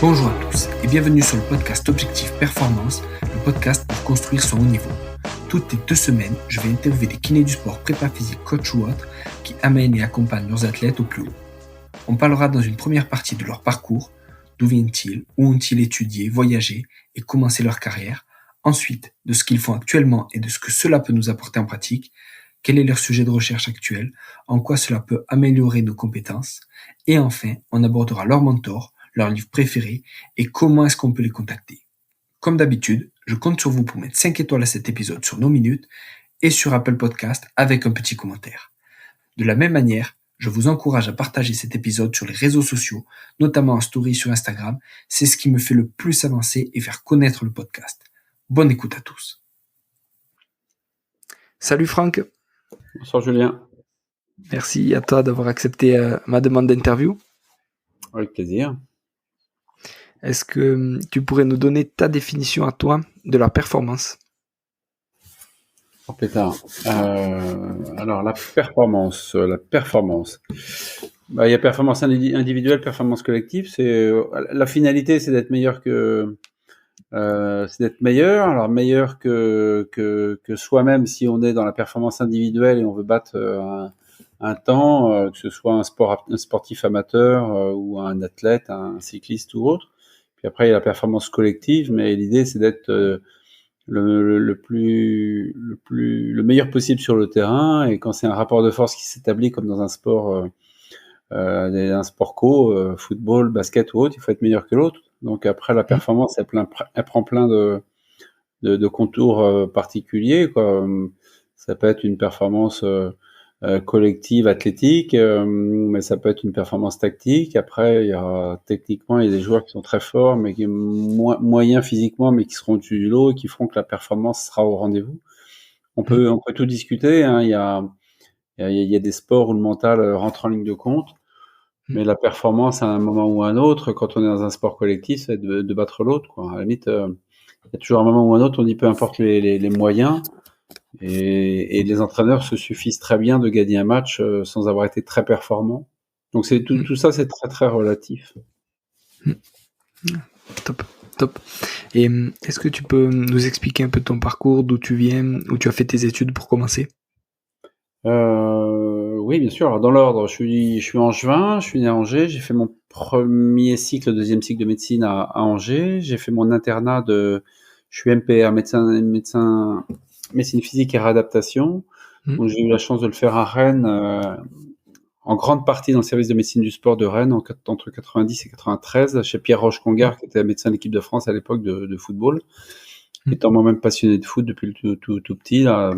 Bonjour à tous et bienvenue sur le podcast Objectif Performance, le podcast pour construire son haut niveau. Toutes les 2 semaines, je vais interviewer des kinés du sport, prépa physique, coach ou autres qui amènent et accompagnent leurs athlètes au plus haut. On parlera dans une première partie de leur parcours, d'où viennent-ils, où ont-ils étudié, voyagé et commencé leur carrière. Ensuite, de ce qu'ils font actuellement et de ce que cela peut nous apporter en pratique. Quel est leur sujet de recherche actuel, en quoi cela peut améliorer nos compétences. Et enfin, on abordera leur mentor, leur livre préféré et comment est-ce qu'on peut les contacter. Comme d'habitude, je compte sur vous pour mettre 5 étoiles à cet épisode sur nos minutes et sur Apple Podcast avec un petit commentaire. De la même manière, je vous encourage à partager cet épisode sur les réseaux sociaux, notamment en story sur Instagram. C'est ce qui me fait le plus avancer et faire connaître le podcast. Bonne écoute à tous. Salut Franck. Bonsoir Julien. Merci à toi d'avoir accepté ma demande d'interview. Avec plaisir. Est-ce que tu pourrais nous donner ta définition à toi de la performance ? Oh pétard. Alors la performance. Il y a performance individuelle, performance collective. La finalité, c'est d'être meilleur Alors meilleur que soi-même si on est dans la performance individuelle et on veut battre un temps, que ce soit un sportif amateur ou un athlète, un cycliste ou autre. Puis après, il y a la performance collective, mais l'idée, c'est d'être le meilleur possible sur le terrain. Et quand c'est un rapport de force qui s'établit comme dans un sport football, basket ou autre, il faut être meilleur que l'autre. Donc après, la performance, elle prend plein de contours particuliers, quoi. Ça peut être une performance collective athlétique, mais ça peut être une performance tactique. Après, techniquement, il y a des joueurs qui sont très forts, mais qui sont moyens physiquement, mais qui seront au-dessus du lot et qui feront que la performance sera au rendez-vous. On peut tout discuter, hein. Il y a des sports où le mental rentre en ligne de compte, mais la performance à un moment ou à un autre, quand on est dans un sport collectif, c'est de battre l'autre, quoi. À la limite, il y a toujours un moment ou un autre, on dit peu importe les moyens. Et les entraîneurs se suffisent très bien de gagner un match sans avoir été très performants. Donc tout ça, c'est très très relatif. Top. Et est-ce que tu peux nous expliquer un peu ton parcours, d'où tu viens, où tu as fait tes études pour commencer ? Oui, bien sûr. Alors, dans l'ordre, je suis angevin, je suis né à Angers. J'ai fait mon premier cycle, deuxième cycle de médecine à Angers. J'ai fait mon internat je suis MPR, médecine physique et réadaptation. Donc, j'ai eu la chance de le faire à Rennes, en grande partie dans le service de médecine du sport de Rennes, entre 90 et 93, chez Pierre Roche-Congar, qui était médecin de l'équipe de France à l'époque de football. Étant moi-même passionné de foot depuis le tout petit, là,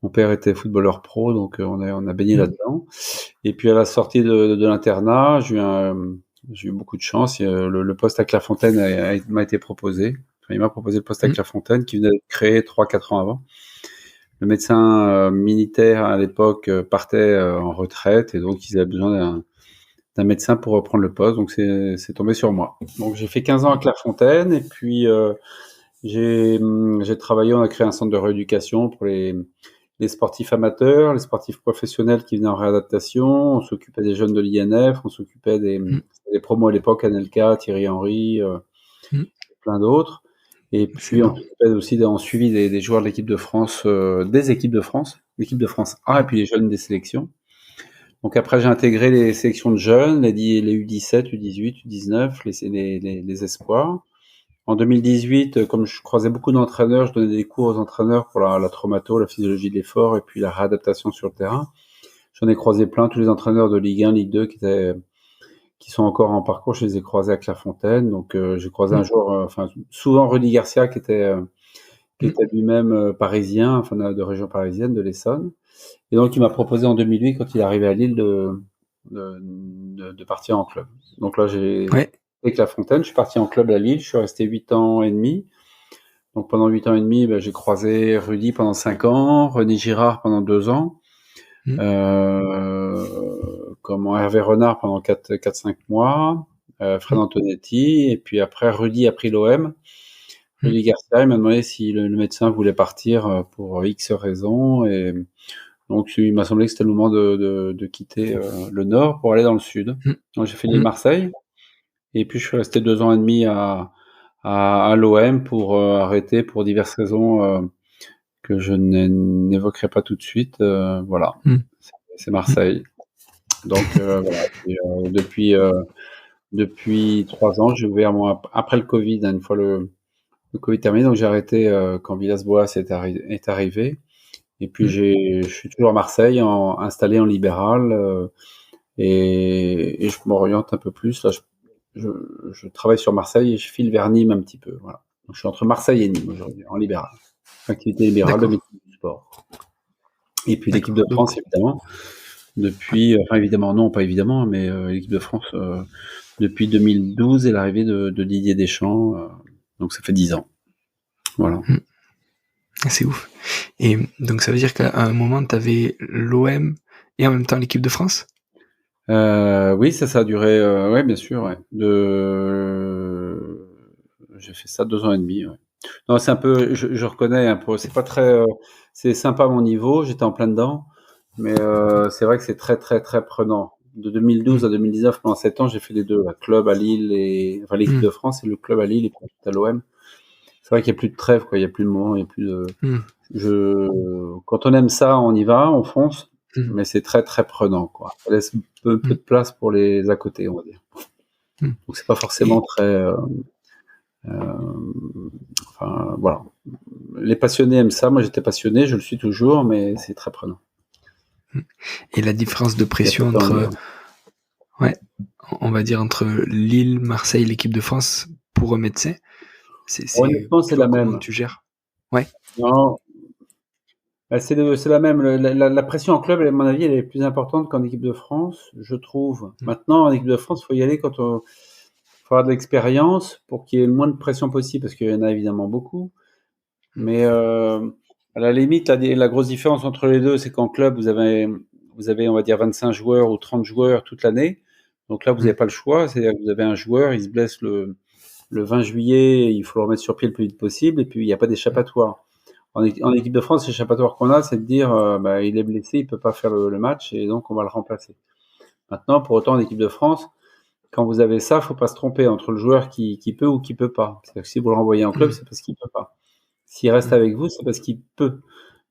mon père était footballeur pro, donc on a baigné là-dedans. Et puis à la sortie de l'internat, j'ai eu beaucoup de chance. Le poste à Clairefontaine m'a été proposé. Enfin, il m'a proposé le poste à Clairefontaine, qui venait d'être créé 3-4 ans avant. Le médecin militaire à l'époque partait en retraite, et donc ils avaient besoin d'un médecin pour reprendre le poste. Donc c'est tombé sur moi. Donc j'ai fait 15 ans à Clairefontaine, et puis j'ai travaillé. On a créé un centre de rééducation pour les sportifs amateurs, les sportifs professionnels qui venaient en réadaptation. On s'occupait des jeunes de l'INF, on s'occupait des promos à l'époque, Anelka, Thierry Henry, plein d'autres. Et puis on s'occupait aussi en suivi des joueurs de l'équipe de France, des équipes de France, l'équipe de France A, et puis les jeunes des sélections. Donc après, j'ai intégré les sélections de jeunes, les U17, U18, U19, les espoirs. En 2018, comme je croisais beaucoup d'entraîneurs, je donnais des cours aux entraîneurs pour la traumato, la physiologie de l'effort et puis la réadaptation sur le terrain. J'en ai croisé plein, tous les entraîneurs de Ligue 1, Ligue 2 qui sont encore en parcours, je les ai croisés à Clairefontaine. Donc j'ai croisé un jour, souvent Rudy Garcia qui était lui-même parisien, enfin de région parisienne, de l'Essonne. Et donc il m'a proposé en 2008, quand il est arrivé à Lille, de partir en club. Donc là avec Clairefontaine, je suis parti en club à Lille, je suis resté 8 ans et demi. Donc pendant 8 ans et demi, j'ai croisé Rudy pendant 5 ans, René Girard pendant 2 ans, Hervé Renard pendant 4-5 mois, Fred Antonetti, et puis après Rudy a pris l'OM. Rudy Garcia, il m'a demandé si le médecin voulait partir pour X raisons, et donc il m'a semblé que c'était le moment de quitter le nord pour aller dans le sud. Donc j'ai fait Lille-Marseille. Et puis je suis resté 2 ans et demi à l'OM pour arrêter pour diverses raisons que je n'évoquerai pas tout de suite. Voilà, c'est Mm. Marseille. Donc voilà. Et, depuis 3 ans, j'ai ouvert après le Covid, hein, une fois le Covid terminé, donc j'ai arrêté quand Villas-Boas est arrivé. Et puis je suis toujours à Marseille, installé en libéral, et je m'oriente un peu plus. Là, je travaille sur Marseille et je file vers Nîmes un petit peu. Voilà. Donc je suis entre Marseille et Nîmes aujourd'hui, en libéral. Activité libérale de D'accord, médecine du sport. Et puis l'équipe d'accord. de France, évidemment, enfin évidemment, non, pas évidemment, mais l'équipe de France, depuis 2012 et l'arrivée de Didier Deschamps, donc ça fait 10 ans. Voilà. C'est ouf. Et donc ça veut dire qu'à un moment, tu avais l'OM et en même temps l'équipe de France? Oui, ça a duré, ouais, bien sûr, ouais. J'ai fait ça 2 ans et demi, ouais. Non, c'est un peu, je reconnais un peu, c'est pas très, c'est sympa à mon niveau, j'étais en plein dedans, mais c'est vrai que c'est très, très, très prenant. De 2012 à 2019, pendant 7 ans, j'ai fait les deux, le club à Lille enfin l'équipe de France et le club à Lille et puis ensuite à l'OM. C'est vrai qu'il y a plus de trêve, quoi, il y a plus de moment, il y a plus de, quand on aime ça, on y va, on fonce, mais c'est très, très prenant, quoi. Ça laisse peu de place pour les à côté, on va dire. Donc c'est pas forcément Et, très, enfin, voilà. Les passionnés aiment ça. Moi, j'étais passionné, je le suis toujours, mais c'est très prenant. et la différence de Il y a peu pression de temps libre. ouais, on va dire entre Lille, Marseille, l'équipe de France, pour un médecin, c'est, Honnêtement, c'est la comment même. tu gères? Ouais. Non, c'est la même. La pression en club, à mon avis, elle est plus importante qu'en équipe de France, je trouve. Maintenant, en équipe de France, il faut y aller quand faut avoir de l'expérience pour qu'il y ait le moins de pression possible, parce qu'il y en a évidemment beaucoup. Mais à la limite, la grosse différence entre les deux, c'est qu'en club, vous avez, on va dire, 25 joueurs ou 30 joueurs toute l'année. Donc là, vous n'avez pas le choix. C'est-à-dire que vous avez un joueur, il se blesse le 20 juillet, il faut le remettre sur pied le plus vite possible, et puis il n'y a pas d'échappatoire. En équipe de France, l'échappatoire qu'on a, c'est de dire, bah, il est blessé, il peut pas faire le match, et donc on va le remplacer. Maintenant, pour autant, en équipe de France, quand vous avez ça, faut pas se tromper entre le joueur qui peut ou qui peut pas. C'est-à-dire que si vous le renvoyez en club, c'est parce qu'il peut pas. S'il reste avec vous, c'est parce qu'il peut.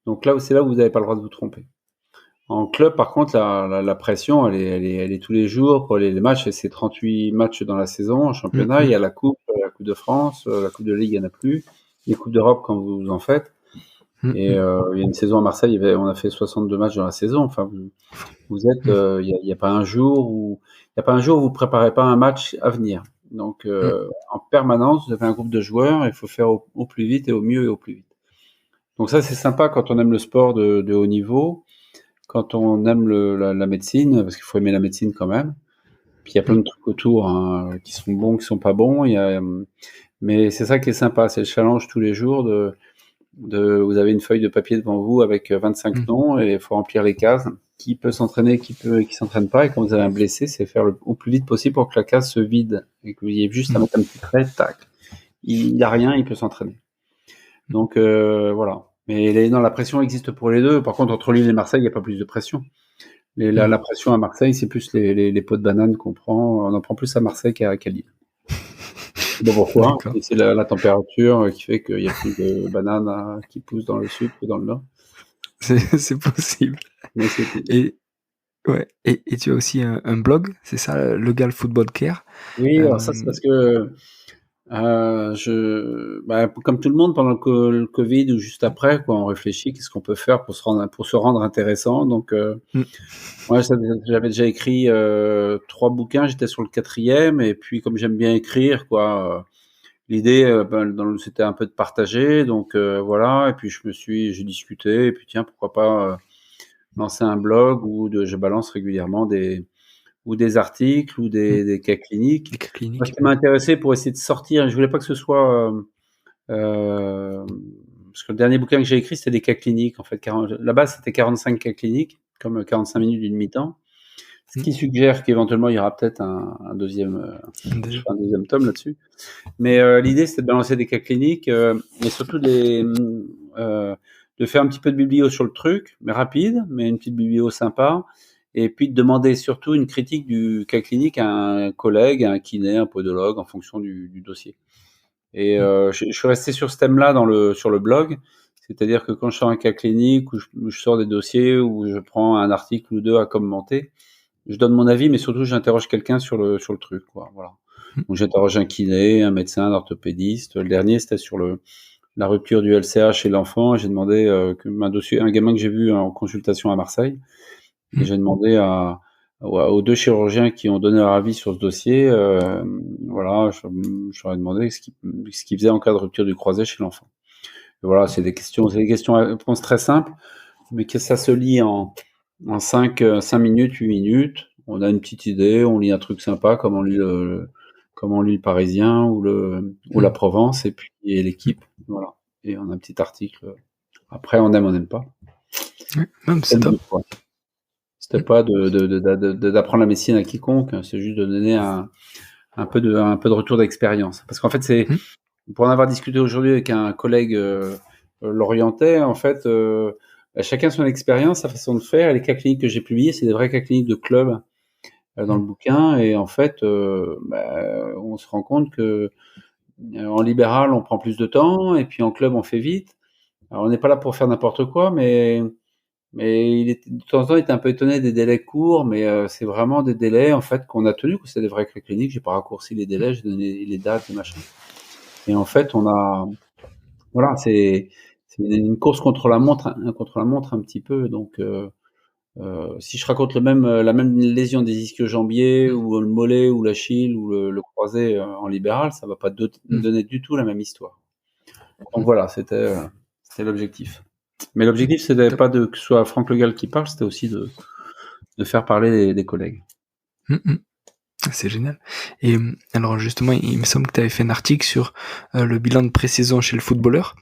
Donc là, c'est là où vous n'avez pas le droit de vous tromper. En club, par contre, la pression, elle est tous les jours. Pour les matchs, c'est 38 matchs dans la saison. En championnat, il y a la Coupe de France, la Coupe de Ligue, il n'y en a plus. Les Coupes d'Europe, quand vous en faites. Et il y a une saison à Marseille, on a fait 62 matchs dans la saison. Enfin, vous êtes, il n'y a pas un jour où vous préparez pas un match à venir. Donc, en permanence, vous avez un groupe de joueurs, il faut faire au plus vite et au mieux et au plus vite. Donc ça, c'est sympa quand on aime le sport de haut niveau, quand on aime la médecine, parce qu'il faut aimer la médecine quand même. Puis il y a plein de trucs autour, hein, qui sont bons, qui sont pas bons. Mais c'est ça qui est sympa, c'est le challenge tous les jours vous avez une feuille de papier devant vous avec 25 noms et il faut remplir les cases. Qui peut s'entraîner, qui s'entraîne pas. Et quand vous avez un blessé, c'est faire au plus vite possible pour que la case se vide et que vous ayez juste à mettre un petit trait, tac. Il n'y a rien, il peut s'entraîner. Donc voilà. Mais la pression existe pour les deux. Par contre, entre Lille et Marseille, il n'y a pas plus de pression. La pression à Marseille, c'est plus les pots de banane qu'on prend. On en prend plus à Marseille qu'à Lille. Je sais pas pourquoi. Et c'est la température qui fait qu'il y a plus de bananes qui poussent dans le sud que dans le nord. C'est possible. Mais c'est tout. Et tu as aussi un blog, c'est ça, Legal Football Care. Oui, alors ça, c'est parce que comme tout le monde pendant le Covid ou juste après, quoi, on réfléchit qu'est-ce qu'on peut faire pour se rendre intéressant. Donc, moi, j'avais déjà écrit 3 bouquins, j'étais sur le 4e, et puis comme j'aime bien écrire, quoi, l'idée, c'était un peu de partager, donc voilà. Et puis j'ai discuté, et puis tiens, pourquoi pas lancer un blog où je balance régulièrement des articles ou des cas cliniques. Moi, ce qui m'a intéressé pour essayer de sortir, je voulais pas que ce soit parce que le dernier bouquin que j'ai écrit, c'était des cas cliniques. En fait, la base, c'était 45 cas cliniques, comme 45 minutes d'une mi-temps. Ce qui suggère qu'éventuellement, il y aura peut-être un deuxième tome là-dessus. Mais l'idée, c'était de balancer des cas cliniques, mais surtout de faire un petit peu de biblio sur le truc, mais rapide, mais une petite biblio sympa, et puis de demander surtout une critique du cas clinique à un collègue, à un kiné, un podologue, en fonction du dossier. Et je suis resté sur ce thème-là sur le blog, c'est-à-dire que quand je sors un cas clinique, ou je sors des dossiers, ou je prends un article ou deux à commenter, je donne mon avis, mais surtout j'interroge quelqu'un sur le truc, quoi. Voilà. Donc j'interroge un kiné, un médecin, un orthopédiste. Le dernier, c'était sur la rupture du LCA chez l'enfant. J'ai demandé un gamin que j'ai vu en consultation à Marseille. Et j'ai demandé aux deux chirurgiens qui ont donné leur avis sur ce dossier, voilà, je leur ai demandé ce qu'ils faisaient en cas de rupture du croisé chez l'enfant. Et voilà, c'est des questions à réponse très simples, mais que ça se lit en 5 minutes, 8 minutes. On a une petite idée, on lit un truc sympa, comme on lit le Parisien ou la Provence, et puis l'équipe, voilà. Et on a un petit article. Après, on aime, on n'aime pas. Ouais, c'est top. C'était pas d'apprendre la médecine à quiconque, c'est juste de donner un peu de retour d'expérience. Parce qu'en fait, pour en avoir discuté aujourd'hui avec un collègue lorientais, en fait, chacun son expérience, sa façon de faire. Et les cas cliniques que j'ai publiés, c'est des vrais cas cliniques de club dans le bouquin. Et en fait, on se rend compte que en libéral, on prend plus de temps, et puis en club, on fait vite. Alors, on n'est pas là pour faire n'importe quoi, mais de temps en temps, il était un peu étonné des délais courts, mais c'est vraiment des délais en fait qu'on a tenus. C'est des vrais cas cliniques. J'ai pas raccourci les délais, j'ai donné les dates, les machins. Et en fait, voilà, c'est une course contre la montre un petit peu. Donc, si je raconte la même lésion des ischio-jambiers, ou le mollet, ou l'Achille, ou le croisé en libéral, ça va pas donner du tout la même histoire. Donc voilà, c'était l'objectif. Mais l'objectif, c'était pas que ce soit Franck Le Gall qui parle, c'était aussi de faire parler des collègues. C'est génial. Et alors justement, il me semble que tu avais fait un article sur le bilan de pré-saison chez le footballeur.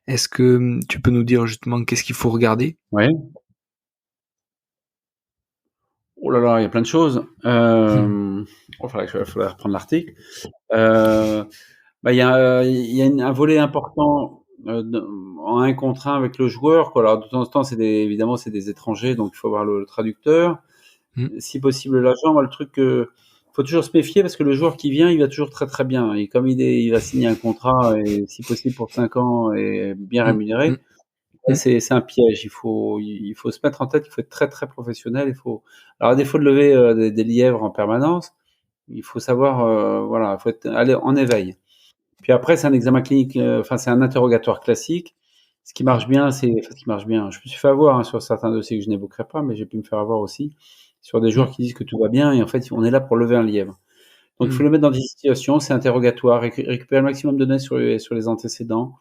Est-ce que tu peux nous dire justement qu'est-ce qu'il faut regarder? Oui. Oh là là, il y a plein de choses. Faudrait reprendre l'article. Il y a un volet important en 1 contre 1 avec le joueur, quoi. Alors de temps en temps, évidemment c'est des étrangers, donc il faut avoir le traducteur. Si possible l'agent. Le truc faut toujours se méfier, parce que le joueur qui vient, il va toujours très très bien. Et comme il va signer un contrat, et si possible pour 5 ans, et bien rémunéré, c'est un piège. Il faut se mettre en tête, il faut être très très professionnel. Alors à défaut de lever des lièvres en permanence, il faut savoir, voilà, il faut aller en éveil. Puis après, c'est un examen clinique, c'est un interrogatoire classique. Ce qui marche bien, je me suis fait avoir sur certains dossiers que je n'évoquerai pas, mais j'ai pu me faire avoir aussi sur des joueurs qui disent que tout va bien, et en fait, on est là pour lever un lièvre. Donc, il faut le mettre dans des situations, c'est interrogatoire, récupérer le maximum de données sur les antécédents,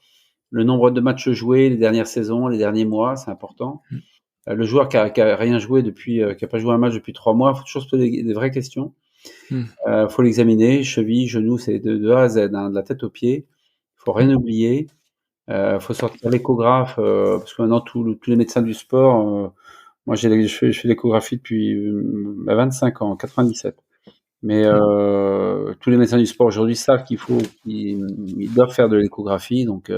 le nombre de matchs joués, les dernières saisons, les derniers mois, c'est important. Le joueur qui a rien joué qui a pas joué un match depuis 3 mois, il faut toujours se poser des vraies questions. Faut l'examiner, cheville, genou, c'est de A à Z, de la tête aux pieds. Il faut rien oublier. Faut sortir l'échographe, parce que maintenant tous les médecins du sport, moi je fais l'échographie depuis 25 ans, 97. Mais tous les médecins du sport aujourd'hui savent qu'ils doivent faire de l'échographie, donc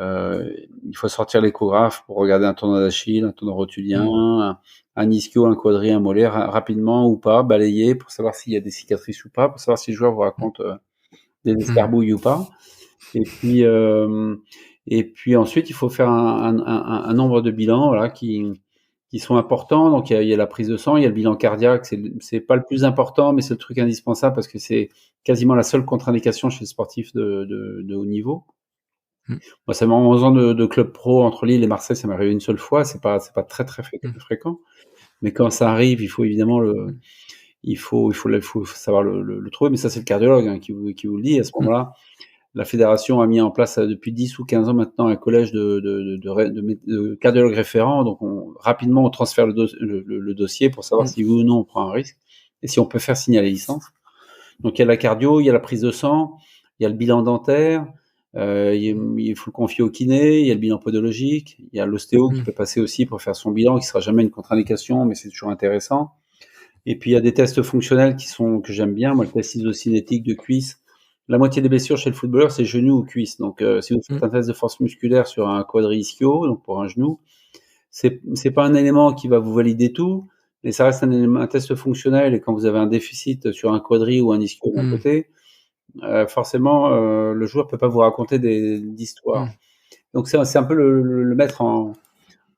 il faut sortir l'échographe pour regarder un tendon d'Achille, un tendon rotulien, un ischio, un quadri, un mollet, rapidement ou pas, balayer pour savoir s'il y a des cicatrices ou pas, pour savoir si le joueur vous raconte des escarbouilles ou pas. Et puis ensuite, il faut faire un nombre de bilans, voilà, qui sont importants. Donc il y a la prise de sang, il y a le bilan cardiaque. C'est pas le plus important, mais c'est le truc indispensable, parce que c'est quasiment la seule contre-indication chez les sportifs de haut niveau. Moi, ça m'a 11 ans de club pro entre Lille et Marseille, ça m'est arrivé une seule fois. C'est pas très très fréquent. Mais quand ça arrive, il faut évidemment il faut savoir le trouver. Mais ça, c'est le cardiologue qui vous le dit. À ce moment-là, la fédération a mis en place depuis 10 ou 15 ans maintenant un collège de cardiologues référents. Donc rapidement on transfère le dossier pour savoir si oui ou non on prend un risque, et si on peut faire signer la licence. Donc il y a la cardio, il y a la prise de sang, il y a le bilan dentaire, il faut le confier au kiné, il y a le bilan podologique, il y a l'ostéo qui peut passer aussi pour faire son bilan, qui sera jamais une contre-indication, mais c'est toujours intéressant. Et puis il y a des tests fonctionnels que j'aime bien, moi, le test isocinétique de cuisse. La moitié des blessures chez le footballeur, c'est genou ou cuisse. Donc, si vous faites un test de force musculaire sur un quadri ischio, donc pour un genou, c'est pas un élément qui va vous valider tout, mais ça reste un test fonctionnel. Et quand vous avez un déficit sur un quadri ou un ischio d'un côté, forcément, le joueur peut pas vous raconter d'histoires. Donc c'est un peu le mettre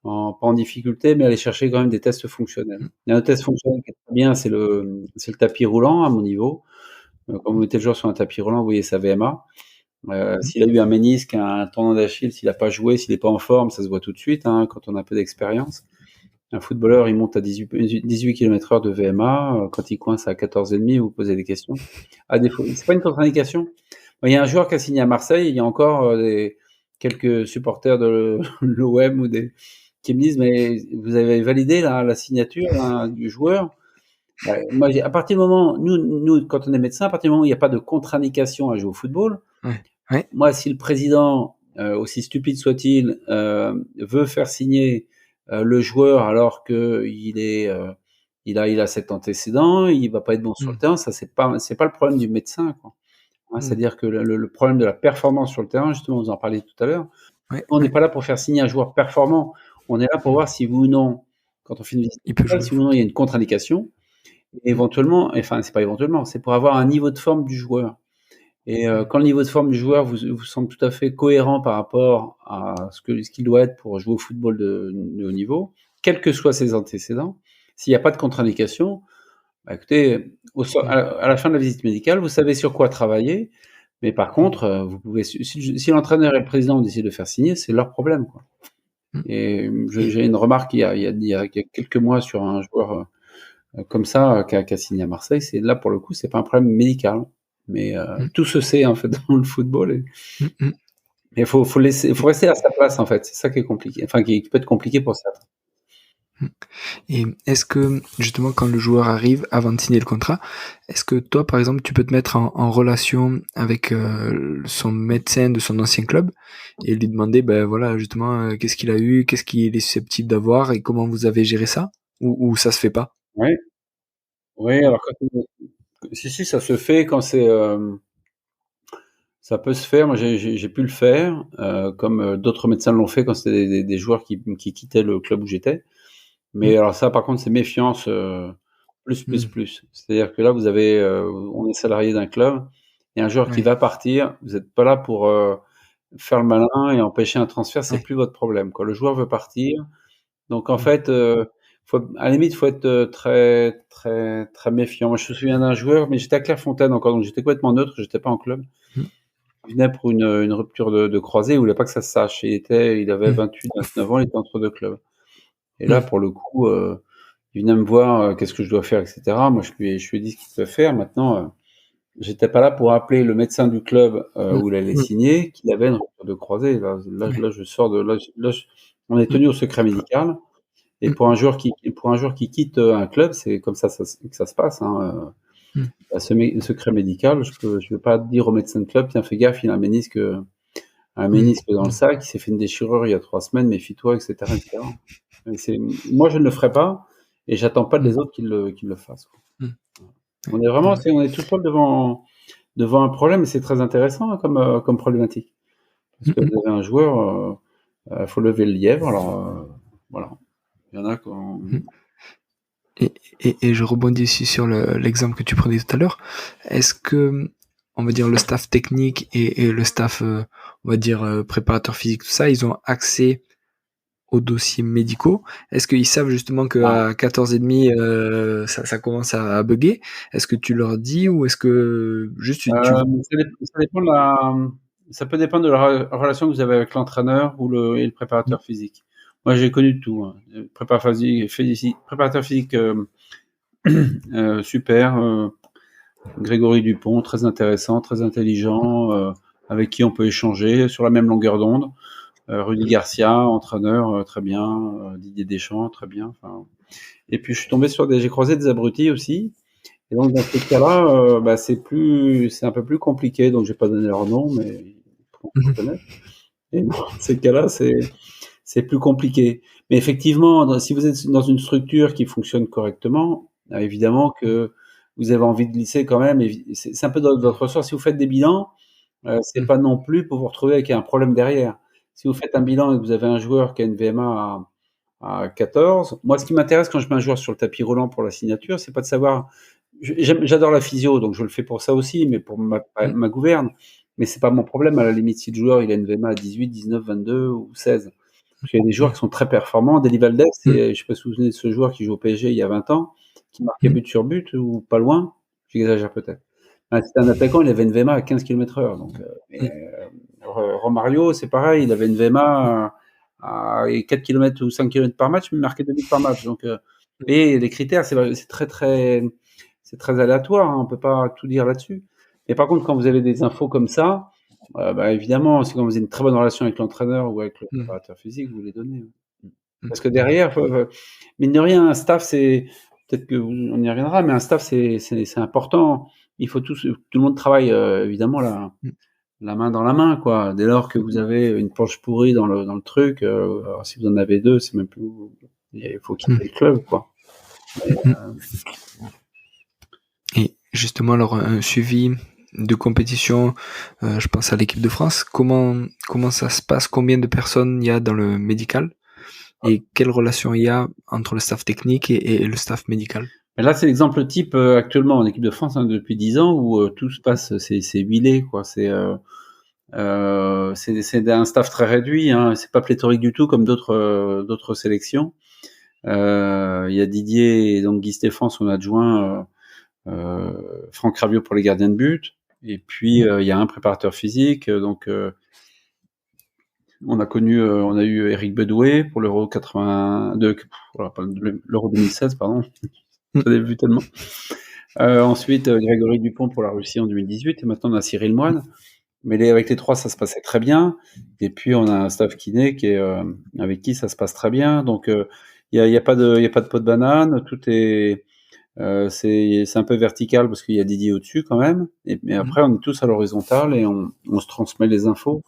pas en difficulté, mais aller chercher quand même des tests fonctionnels. Il y a un test fonctionnel qui est très bien, c'est le tapis roulant à mon niveau. Quand vous mettez le joueur sur un tapis roulant, vous voyez sa VMA. S'il a eu un ménisque, un tendon d'Achille, s'il n'a pas joué, s'il n'est pas en forme, ça se voit tout de suite, hein, quand on a un peu d'expérience. Un footballeur, il monte à 18 km/h de VMA. Quand il coince à 14,5, vous posez des questions. À défaut, c'est pas une contre-indication. Il y a un joueur qui a signé à Marseille, il y a encore quelques supporters de l'OM qui me disent, mais vous avez validé la signature du joueur? Moi, à partir du moment, nous, quand on est médecin, à partir du moment où il n'y a pas de contre-indication à jouer au football, moi, si le président, aussi stupide soit-il, veut faire signer le joueur alors que il a cet antécédent, il va pas être bon sur le terrain, ça c'est pas le problème du médecin, quoi. Hein, c'est-à-dire que le problème de la performance sur le terrain, justement, vous en parliez tout à l'heure, on n'est pas là pour faire signer un joueur performant, on est là pour voir si oui ou non, quand on fait une visite médicale, si oui ou non il y a une contre-indication, et éventuellement, enfin c'est pas éventuellement, c'est pour avoir un niveau de forme du joueur. Et quand le niveau de forme du joueur vous semble tout à fait cohérent par rapport à ce qu'il doit être pour jouer au football de haut niveau, quels que soient ses antécédents, s'il n'y a pas de contre-indication, bah écoutez, à la fin de la visite médicale, vous savez sur quoi travailler, mais par contre, vous pouvez, si l'entraîneur et le président ont décidé de faire signer, c'est leur problème, quoi. Et j'ai une remarque il y a quelques mois sur un joueur comme ça qui a signé à Marseille. C'est là pour le coup, c'est pas un problème médical, mais tout se sait en fait dans le football. Mais faut rester à sa place en fait. C'est ça qui est compliqué, enfin qui peut être compliqué pour certains. Et est-ce que, justement, quand le joueur arrive, avant de signer le contrat, est-ce que toi, par exemple, tu peux te mettre en relation avec son médecin de son ancien club et lui demander, ben voilà, justement, qu'est-ce qu'il a eu, qu'est-ce qu'il est susceptible d'avoir et comment vous avez géré ça, ou ça se fait pas? Oui, alors si, ça se fait quand c'est... ça peut se faire. Moi, j'ai pu le faire, comme d'autres médecins l'ont fait quand c'était des joueurs qui quittaient le club où j'étais. Mais alors ça, par contre, c'est méfiance plus. C'est-à-dire que là, on est salarié d'un club, et un joueur qui va partir, vous n'êtes pas là pour faire le malin et empêcher un transfert, c'est plus votre problème, quoi. Le joueur veut partir, donc en fait, à la limite, faut être très, très, très méfiant. Moi, je me souviens d'un joueur, mais j'étais à Clairefontaine encore, donc j'étais complètement neutre, j'étais pas en club. Il venait pour une rupture de croisée, il voulait pas que ça se sache. Il avait 28, 29 ans, il était entre deux clubs. Et là, pour le coup, il venait me voir, qu'est-ce que je dois faire, etc. Moi, je lui ai dit ce qu'il devait faire. Maintenant, j'étais pas là pour appeler le médecin du club où il allait signer, qu'il avait une rupture de croisée. Là, je sors on est tenu au secret médical. Et pour un joueur qui quitte un club, c'est comme ça que ça se passe, hein. Le secret médical, je peux pas dire au médecin de club, tiens, fais gaffe, il a un ménisque dans le sac, il s'est fait une déchirure il y a 3 semaines, méfie-toi, etc., etc. Moi, je ne le ferai pas, et j'attends pas des autres qu'ils le fassent, quoi. On est tout seul devant un problème, et c'est très intéressant, hein, comme problématique. Parce que vous avez un joueur, faut lever le lièvre, alors voilà. Il y en a quand... Et je rebondis ici sur l'exemple que tu prenais tout à l'heure. Est-ce que, on va dire, le staff technique et le staff, on va dire, préparateur physique, tout ça, ils ont accès aux dossiers médicaux? Est-ce qu'ils savent justement qu'à 14h30, ça commence à bugger? Est-ce que tu leur dis, ou est-ce que juste ça peut dépendre de la relation que vous avez avec l'entraîneur et le préparateur physique. Moi, j'ai connu tout, hein. Préparateur physique super, Grégory Dupont, très intéressant, très intelligent, avec qui on peut échanger sur la même longueur d'onde. Rudy Garcia, entraîneur, très bien. Didier Deschamps, très bien. Enfin, et puis je suis tombé j'ai croisé des abrutis aussi. Et donc dans ces cas-là, c'est un peu plus compliqué. Donc je vais pas donner leur nom, mais pour connaître. Et dans ces cas-là, c'est plus compliqué. Mais effectivement, si vous êtes dans une structure qui fonctionne correctement, évidemment que vous avez envie de glisser quand même. C'est un peu dans votre ressort. Si vous faites des bilans, c'est pas non plus pour vous retrouver avec un problème derrière. Si vous faites un bilan et que vous avez un joueur qui a une VMA à 14. Moi, ce qui m'intéresse quand je mets un joueur sur le tapis roulant pour la signature, c'est pas de savoir. J'adore la physio, donc je le fais pour ça aussi, mais pour Mmh. ma gouverne. Mais c'est pas mon problème, à la limite, si le joueur il a une VMA à 18, 19, 22 ou 16. Parce qu'il y a des joueurs Mmh. qui sont très performants. Deli Valdez, Mmh. je sais pas si vous vous souvenez de ce joueur qui joue au PSG il y a 20 ans, qui marquait Mmh. but sur but ou pas loin. J'exagère peut-être. C'était un attaquant, il avait une VMA à 15 km/h. Donc, Mmh. Romario, c'est pareil, il avait une VMA à 4 km ou 5 km par match, mais il marquait 2 buts par match. Donc, et les critères, c'est très aléatoire, hein, on peut pas tout dire là-dessus. Mais par contre, quand vous avez des infos comme ça, bah, évidemment, c'est quand vous avez une très bonne relation avec l'entraîneur ou avec le Mmh. préparateur physique, vous les donnez. Ouais. Mmh. Parce que derrière, mine de rien, un staff, peut-être on y reviendra, mais un staff, c'est important. Il faut tout le monde travaille, évidemment, Mmh. la main dans la main, quoi. Dès lors que vous avez une planche pourrie dans le truc, alors si vous en avez deux, c'est même plus, il faut quitter Mmh. le club, quoi. Mmh. Et justement, alors, un suivi de compétition, je pense à l'équipe de France. Comment ça se passe? Combien de personnes il y a dans le médical? Et quelle relation il y a entre le staff technique et le staff médical? Mais là, c'est l'exemple type actuellement en équipe de France, hein, depuis 10 ans où tout se passe, c'est huilé, quoi. C'est un staff très réduit, hein. C'est pas pléthorique du tout comme d'autres sélections. Il y a Didier et donc Guy Stéphane, son adjoint, Franck Raviot pour les gardiens de but. Et puis il y a un préparateur physique. Donc on a eu Eric Bedoué pour l'Euro 82, voilà, l'Euro 2016, pardon. Mmh. J'en ai vu tellement. Ensuite, Grégory Dupont pour la Russie en 2018, et maintenant on a Cyril Moine. Mais avec les trois, ça se passait très bien. Et puis on a un staff kiné avec qui ça se passe très bien. Donc il y a pas de peau de banane. C'est un peu vertical parce qu'il y a Didier au-dessus quand même. Mais Mmh. après, on est tous à l'horizontale et on se transmet les infos.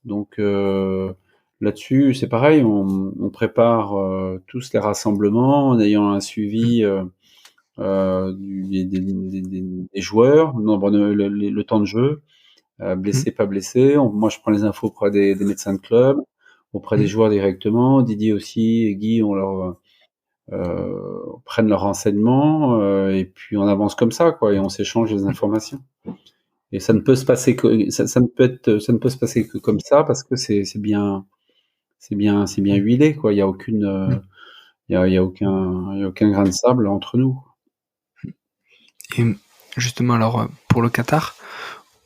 Donc là-dessus, c'est pareil. On prépare tous les rassemblements en ayant un Mmh. suivi. Des joueurs, le temps de jeu, Mmh. blessé, pas blessé. Moi, je prends les infos auprès des médecins de club, auprès des Mmh. joueurs directement. Didier aussi et Guy, prennent leurs renseignements, et puis on avance comme ça, quoi, et on s'échange les informations. Et ça ne peut se passer que ça ne peut se passer que comme ça parce que c'est bien huilé, quoi. Il y a aucune, Mmh. il y a aucun grain de sable entre nous. Et justement, alors, pour le Qatar,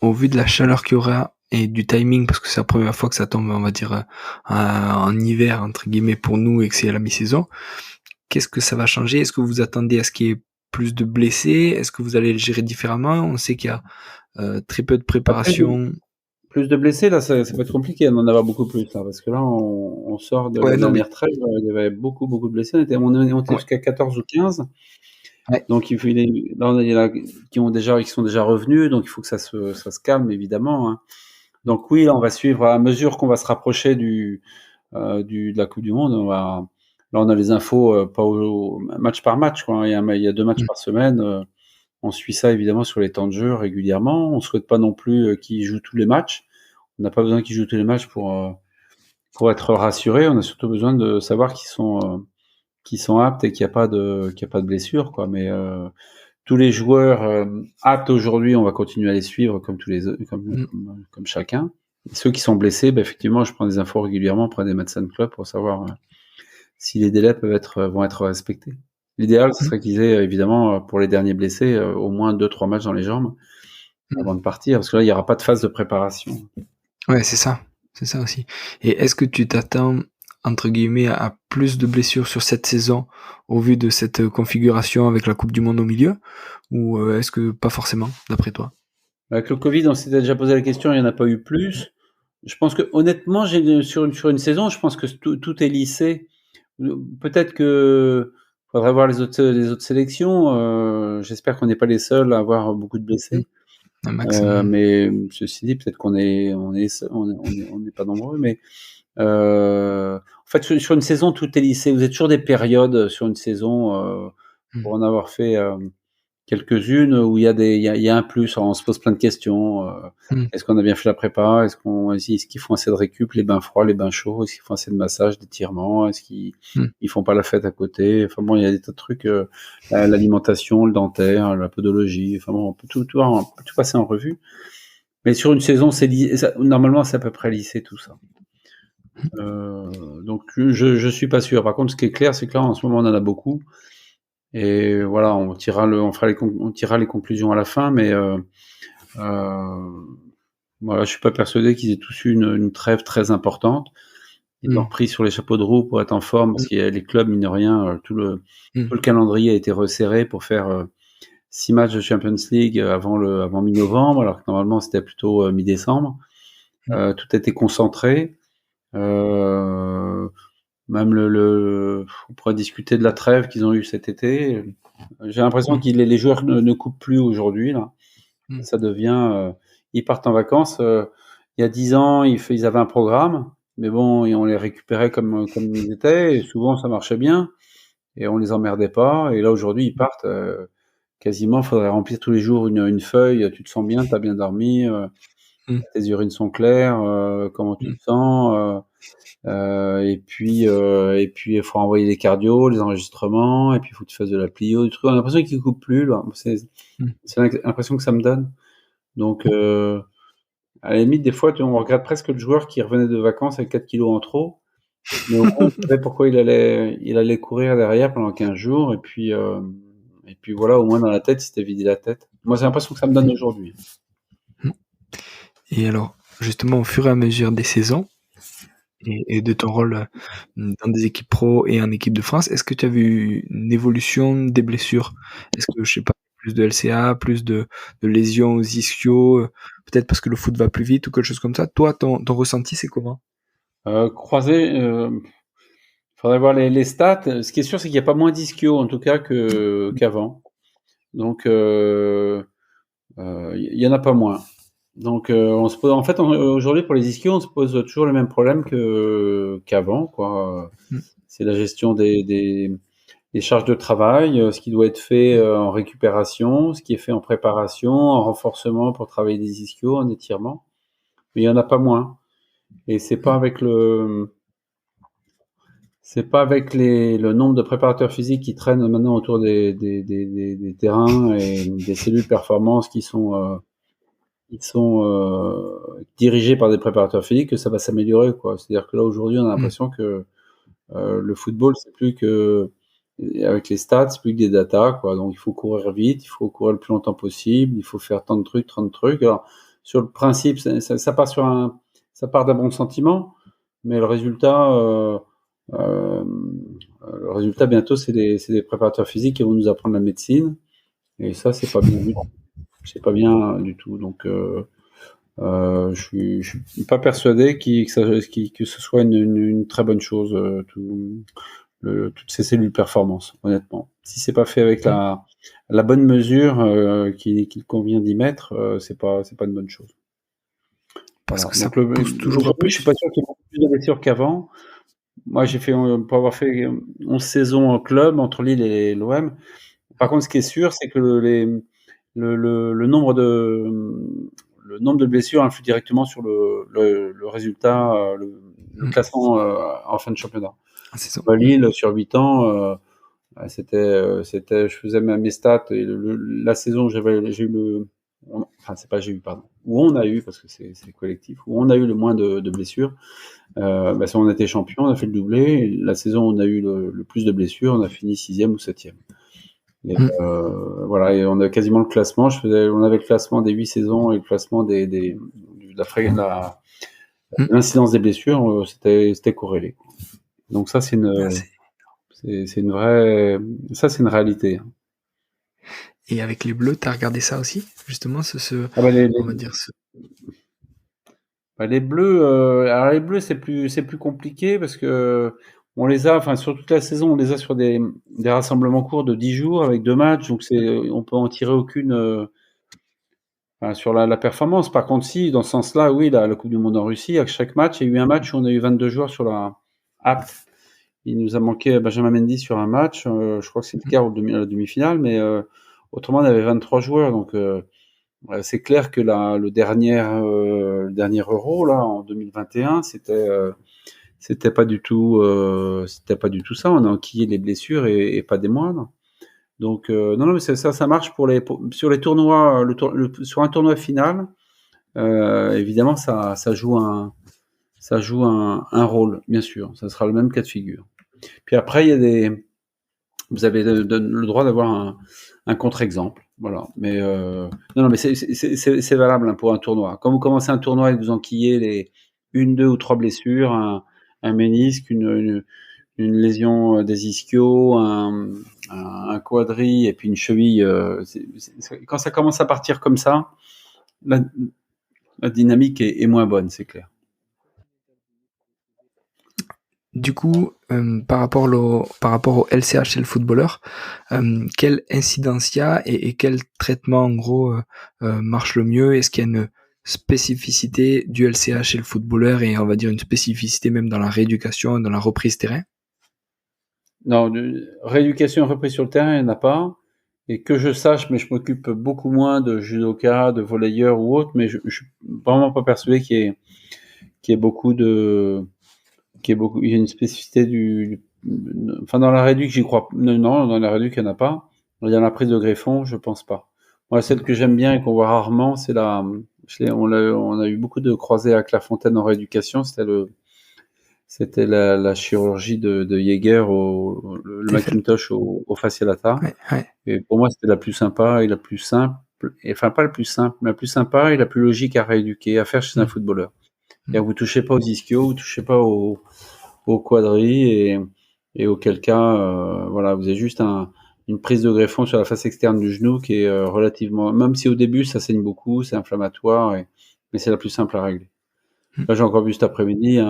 au vu de la chaleur qu'il y aura et du timing, parce que c'est la première fois que ça tombe, on va dire, en hiver, entre guillemets, pour nous et que c'est à la mi-saison, qu'est-ce que ça va changer? Est-ce que vous attendez à ce qu'il y ait plus de blessés? Est-ce que vous allez le gérer différemment? On sait qu'il y a très peu de Après, préparation. plus de blessés, là, ça va être compliqué d'en avoir beaucoup plus, là, parce que là, on sort de la Ouais, non, mais dernière trêve, il y avait beaucoup, beaucoup de blessés. On était ouais, jusqu'à 14 ou 15. ouais. Donc, là, il y en a qui sont déjà revenus, donc il faut que ça se calme, évidemment, hein. Donc oui, là, on va suivre à mesure qu'on va se rapprocher de la Coupe du Monde. Là, on a les infos, pas match par match, quoi. Il y a 2 matchs Mmh. par semaine. On suit ça évidemment sur les temps de jeu régulièrement. On souhaite pas non plus qu'ils jouent tous les matchs. On n'a pas besoin qu'ils jouent tous les matchs pour être rassuré. On a surtout besoin de savoir qu'ils sont aptes et qu'il y a pas de blessure, quoi. Mais tous les joueurs aptes aujourd'hui, on va continuer à les suivre comme tous les autres, Mmh. comme chacun. Et ceux qui sont blessés, bah, effectivement, je prends des infos régulièrement auprès des médecins de club pour savoir si les délais vont être respectés. L'idéal, ce Mmh. serait qu'ils aient évidemment pour les derniers blessés au moins 2-3 matchs dans les jambes Mmh. avant de partir, parce que là, il n'y aura pas de phase de préparation. Ouais, c'est ça aussi. Et est-ce que tu t'attends, entre guillemets, à plus de blessures sur cette saison au vu de cette configuration avec la Coupe du Monde au milieu? Ou est-ce que pas forcément, d'après toi? Avec le Covid, on s'était déjà posé la question, il n'y en a pas eu plus. Je pense que honnêtement, sur une saison, je pense que tout est lissé. Peut-être que faudrait voir les autres sélections. J'espère qu'on n'est pas les seuls à avoir beaucoup de Mmh. blessés. Un max. Mmh. Mais ceci dit, peut-être on n'est pas nombreux. Mais en fait, sur une saison, tout est lissé. Vous avez toujours des périodes sur une saison pour en avoir fait quelques-unes où il y a un plus. Alors, on se pose plein de questions. Est-ce qu'on a bien fait la prépa? Est-ce qu'ils font assez de récup, les bains froids, les bains chauds? Est-ce qu'ils font assez de massage, d'étirement? Est-ce qu'ils ils font pas la fête à côté? Enfin bon, il y a des tas de trucs. L'alimentation, le dentaire, la podologie. Enfin bon, on peut tout passer en revue. Mais sur une saison, normalement, c'est à peu près lissé tout ça. Donc je suis pas sûr. Par contre, ce qui est clair, c'est que là, en ce moment, on en a beaucoup. Et voilà, on tirera les conclusions à la fin, mais voilà, je suis pas persuadé qu'ils aient tous eu une trêve très importante. Ils ont repris sur les chapeaux de roue pour être en forme, parce qu'il y a les clubs, mine de rien, tout le calendrier a été resserré pour faire 6 matchs de Champions League avant mi-novembre, alors que normalement c'était plutôt mi-décembre. Tout a été concentré. Même on pourrait discuter de la trêve qu'ils ont eue cet été. J'ai l'impression que les joueurs ne coupent plus aujourd'hui, là. Ça devient, ils partent en vacances. Il y a 10 ans, ils avaient un programme, mais bon, et on les récupérait comme ils étaient, et souvent ça marchait bien, et on les emmerdait pas. Et là aujourd'hui, ils partent, quasiment, faudrait remplir tous les jours une feuille. Tu te sens bien, t'as bien dormi, tes urines sont claires, comment tu te sens, et puis il faut envoyer les cardios, les enregistrements, et puis il faut que tu fasses de la plio, du truc. On a l'impression qu'ils coupent plus, là. C'est l'impression que ça me donne. Donc à la limite, des fois, on regrette presque le joueur qui revenait de vacances avec 4 kilos en trop, mais au moins on savait pourquoi il allait courir derrière pendant 15 jours, et puis voilà, au moins dans la tête, il s'était vidé la tête. Moi, j'ai l'impression que ça me donne aujourd'hui. Et alors, justement, au fur et à mesure des saisons, et de ton rôle dans des équipes pro et en équipe de France, est-ce que tu as vu une évolution des blessures? Est-ce que, je sais pas, plus de LCA, plus de lésions aux ischios, peut-être parce que le foot va plus vite ou quelque chose comme ça? Toi, ton ressenti, c'est comment? Croisé, faudrait voir les stats. Ce qui est sûr, c'est qu'il n'y a pas moins d'ischio, en tout cas, qu'avant. Donc, il y en a pas moins. Donc, on se pose, en fait, aujourd'hui, pour les ischios, on se pose toujours le même problème qu'avant, quoi. C'est la gestion des charges de travail, ce qui doit être fait en récupération, ce qui est fait en préparation, en renforcement pour travailler des ischios, en étirement. Mais il y en a pas moins. Et c'est pas avec le nombre de préparateurs physiques qui traînent maintenant autour des terrains et des cellules performance qui sont dirigés par des préparateurs physiques que ça va s'améliorer, quoi. C'est-à-dire que là, aujourd'hui, on a l'impression que le football, c'est plus que, avec les stats, c'est plus que des datas, quoi. Donc, il faut courir vite, il faut courir le plus longtemps possible, il faut faire tant de trucs. Alors, sur le principe, ça part d'un bon sentiment, mais le résultat bientôt, c'est des préparateurs physiques qui vont nous apprendre la médecine, et ça, c'est pas bien du tout. C'est pas bien du tout. Donc, je suis pas persuadé que ce soit une très bonne chose, toutes ces cellules performance, honnêtement. Si c'est pas fait avec la bonne mesure qu'il convient d'y mettre, c'est pas une bonne chose. Parce voilà. que ça pousse toujours plus. Je suis pas sûr qu'il y ait beaucoup plus de blessures qu'avant. Moi, pour avoir fait 11 saisons en club entre Lille et l'OM. Par contre, ce qui est sûr, c'est que le nombre de blessures influe directement sur le résultat, le classement en fin de championnat. C'est ça. Lille, sur 8 ans, je faisais mes stats, et la saison où où on a eu, parce que c'est collectif, où on a eu le moins de blessures, on était champion, on a fait le doublé, et la saison où on a eu le plus de blessures, on a fini 6e ou 7e. Et, voilà, et on a quasiment le classement. On avait le classement des 8 saisons et le classement de l'incidence des blessures, c'était corrélé. Donc ça, c'est une réalité. Et avec les Bleus, t'as regardé ça aussi, justement, on va dire les Bleus, alors les Bleus, c'est plus compliqué parce que on les a, sur toute la saison, on les a sur des rassemblements courts de 10 jours avec 2 matchs, donc on peut en tirer aucune sur la performance. Par contre, si, dans ce sens-là, oui, la Coupe du Monde en Russie, à chaque match, il y a eu un match où on a eu 22 joueurs sur la apte. Il nous a manqué Benjamin Mendy sur un match, je crois que c'est le quart ou la demi-finale, mais autrement, on avait 23 joueurs. Donc, c'est clair que le dernier Euro, là, en 2021, c'était pas du tout ça. On a enquillé les blessures et pas des moindres. Donc, non, mais ça marche sur les tournois, sur un tournoi final. Évidemment, ça joue un rôle, bien sûr. Ça sera le même cas de figure. Puis après, vous avez le droit d'avoir un contre-exemple. Voilà. Mais non, mais c'est valable, hein, pour un tournoi. Quand vous commencez un tournoi et que vous enquillez une, deux ou trois blessures, un ménisque, une lésion des ischios, un quadri et puis une cheville, quand ça commence à partir comme ça, la dynamique est moins bonne, c'est clair. Du coup, par rapport au LCH et le footballeur, quelle incidence il y a et quel traitement en gros marche le mieux? Est-ce qu'il y a une spécificité du LCH et le footballeur et on va dire une spécificité même dans la rééducation, dans la reprise terrain? Non, rééducation et reprise sur le terrain, il n'y en a pas. Et que je sache, mais je m'occupe beaucoup moins de judoka, de volleyeur ou autre, mais je suis vraiment pas persuadé qu'il y ait beaucoup de, il y a une spécificité enfin, dans la réduc, j'y crois. Non, dans la réduc, il n'y en a pas. Dans la prise de greffon, je pense pas. Moi, celle que j'aime bien et qu'on voit rarement, c'est on a eu beaucoup de croisés à Clairefontaine en rééducation. C'était la chirurgie de Jaeger le Macintosh au fascia lata. Ouais. Et pour moi, c'était la plus sympa et la plus simple. Enfin, pas la plus simple, mais la plus sympa et la plus logique à rééduquer, à faire chez un footballeur. Et vous touchez pas aux ischios, vous touchez pas au quadri et auquel cas, voilà, vous avez juste une prise de greffon sur la face externe du genou qui est relativement, même si au début ça saigne beaucoup, c'est inflammatoire, mais c'est la plus simple à régler. Là, j'ai encore vu cet après-midi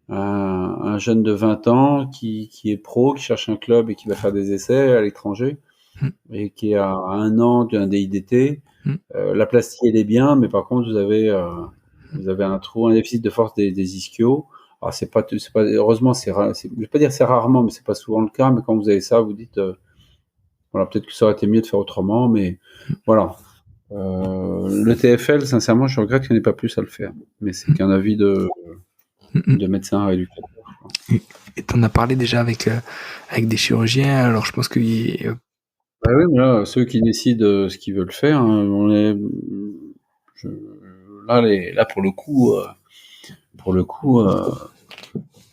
un jeune de 20 ans qui est pro, qui cherche un club et qui va faire des essais à l'étranger et qui est à 1 an d'un DIDT. La plastie, elle est bien, mais par contre, vous avez un déficit de force des ischios. Alors, c'est pas, heureusement, c'est rare, je vais pas dire c'est rarement, mais c'est pas souvent le cas, mais quand vous avez ça, vous dites, voilà, peut-être que ça aurait été mieux de faire autrement, mais voilà. Le TFL, sincèrement, je regrette qu'il n'y ait pas plus à le faire, mais c'est qu'un avis de médecin rééducateur. Et t'en as parlé déjà avec des chirurgiens, alors je pense que bah oui, mais là, ceux qui décident ce qu'ils veulent faire, hein, là pour le coup,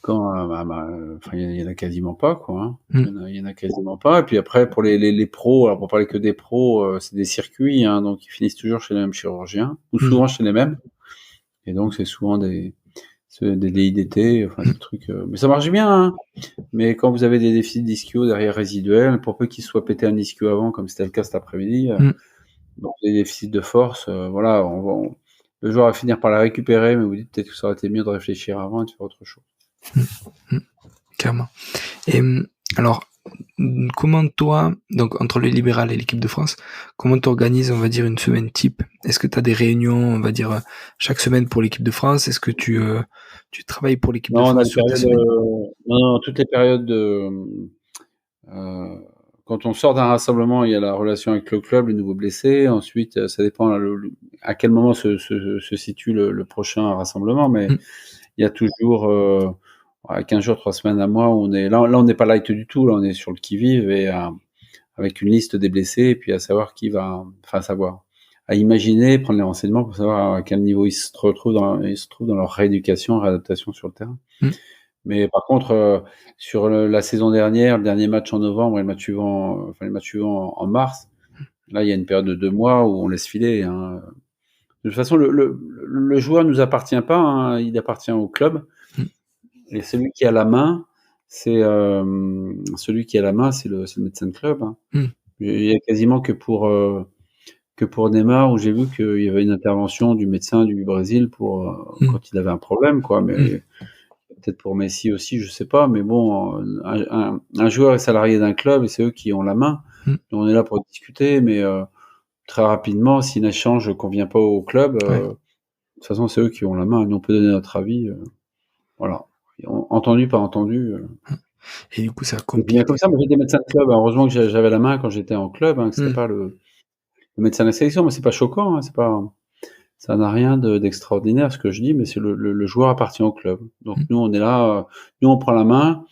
quand enfin, il y en a quasiment pas, quoi. Hein. Il y en a quasiment pas. Et puis après, pour les pros, alors pour parler que des pros, c'est des circuits, hein, donc ils finissent toujours chez les mêmes chirurgiens, ou souvent chez les mêmes. Et donc c'est souvent des DIDT, enfin des trucs. Mais ça marche bien. Hein. Mais quand vous avez des déficits d'ischio derrière résiduels, pour peu qu'ils soient pétés un ischio avant, comme c'était le cas cet après-midi, donc des déficits de force, voilà, le joueur va finir par la récupérer, mais vous dites peut-être que ça aurait été mieux de réfléchir avant et de faire autre chose. Clairement. Et alors, comment toi, donc entre le libéral et l'équipe de France, comment tu organises, on va dire, une semaine type? Est-ce que tu as des réunions, on va dire, chaque semaine pour l'équipe de France? Est-ce que tu travailles pour l'équipe de France sur ta semaine? Non, toutes les périodes quand on sort d'un rassemblement, il y a la relation avec le club, les nouveaux blessés. Ensuite, ça dépend à quel moment se situe le prochain rassemblement, mais il y a toujours 15 jours, 3 semaines, un mois où on est là, on n'est pas light du tout, là on est sur le qui-vive et avec une liste des blessés et puis à savoir à imaginer, prendre les renseignements pour savoir à quel niveau ils se trouvent dans leur rééducation, réadaptation sur le terrain. Mais par contre, sur la saison dernière, le dernier match en novembre et le match suivant en mars, là il y a une période de 2 mois où on laisse filer. Hein. De toute façon, le joueur nous appartient pas, hein, il appartient au club. Et celui qui a la main, c'est le médecin de club. Hein. Il y a quasiment que pour Neymar où j'ai vu qu'il y avait une intervention du médecin du Brésil pour quand il avait un problème, quoi. Mais peut-être pour Messi aussi, je sais pas. Mais bon, un joueur est salarié d'un club et c'est eux qui ont la main. Donc on est là pour discuter, mais très rapidement, si un échange ne convient pas au club, de toute façon, c'est eux qui ont la main. Nous, on peut donner notre avis. Voilà. Entendu, pas entendu. Et du coup, ça C'est bien complique. comme ça. Moi, j'étais médecin de club. Heureusement que j'avais la main quand j'étais en club, que c'était pas le médecin de la sélection, mais c'est pas choquant, c'est pas, ça n'a rien d'extraordinaire ce que je dis, mais c'est le joueur appartient au club. Donc Mm. nous, on est là, nous on prend la main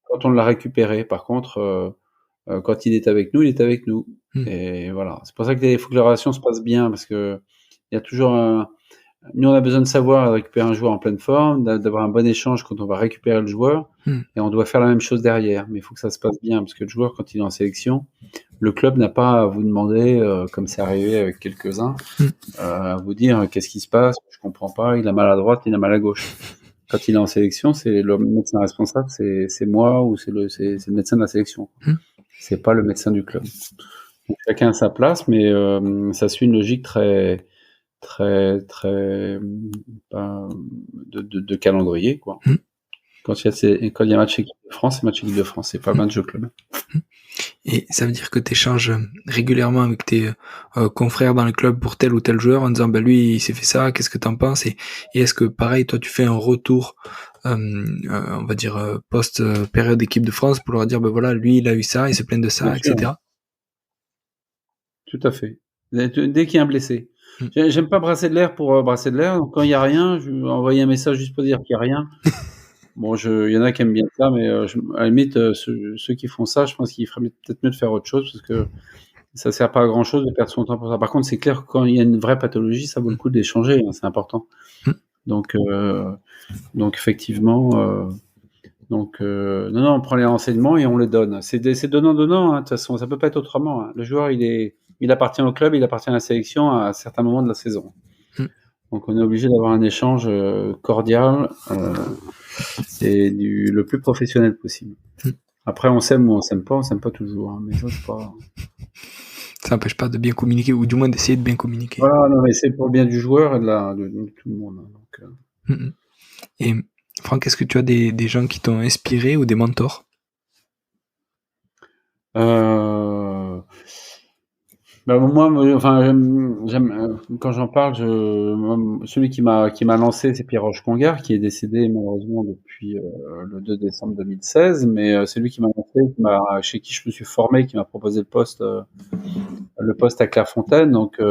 quand on l'a récupéré. Par contre, quand il est avec nous, il est avec nous. Mm. Et voilà. C'est pour ça qu'il faut que la relation se passe bien, parce que il y a toujours nous, on a besoin de savoir récupérer un joueur en pleine forme, d'avoir un bon échange quand on va récupérer le joueur, et on doit faire la même chose derrière. Mais il faut que ça se passe bien, parce que le joueur, quand il est en sélection, le club n'a pas à vous demander, comme c'est arrivé avec quelques-uns, à vous dire qu'est-ce qui se passe, je comprends pas, il a mal à droite, il a mal à gauche. Quand il est en sélection, c'est le médecin responsable, c'est moi ou c'est le médecin de la sélection. C'est pas le médecin du club. Donc, chacun a sa place, mais ça suit une logique très de calendrier, quoi. Quand il y a match équipe de France, c'est match équipe de France, c'est pas match de club. Et ça veut dire que tu échanges régulièrement avec tes confrères dans le club pour tel ou tel joueur en disant lui il s'est fait ça, qu'est-ce que t'en penses, et est-ce que pareil toi tu fais un retour on va dire post période équipe de France pour leur dire voilà lui il a eu ça, il se plaint de ça, Bien sûr. etc. Tout à fait. Dès qu'il y a un blessé. J'aime pas brasser de l'air pour brasser de l'air, donc quand il y a rien, je vais envoyer un message juste pour dire qu'il y a rien. Bon, il y en a qui aiment bien ça, mais à la limite, ceux qui font ça, je pense qu'il ferait peut-être mieux de faire autre chose, parce que ça sert pas à grand chose de perdre son temps pour ça. Par contre, c'est clair que quand il y a une vraie pathologie, ça vaut le coup d'échanger, c'est important. Donc effectivement, non, on prend les renseignements et on les donne. C'est donnant-donnant, de toute façon, ça peut pas être autrement. Le joueur, il appartient au club, il appartient à la sélection à certains moments de la saison. Donc on est obligé d'avoir un échange cordial et le plus professionnel possible. Après, on s'aime ou on s'aime pas toujours, mais ça, c'est pas... Ça n'empêche pas de bien communiquer, ou du moins d'essayer de bien communiquer. Voilà, non, mais c'est pour le bien du joueur et de tout le monde. Donc, Et Franck, est-ce que tu as des gens qui t'ont inspiré ou des mentors? Moi, j'aime quand j'en parle, celui qui m'a lancé, c'est Pierre-Roch Congar, qui est décédé malheureusement depuis le 2 décembre 2016, mais c'est lui qui m'a lancé, chez qui je me suis formé, qui m'a proposé le poste à Clairefontaine. Donc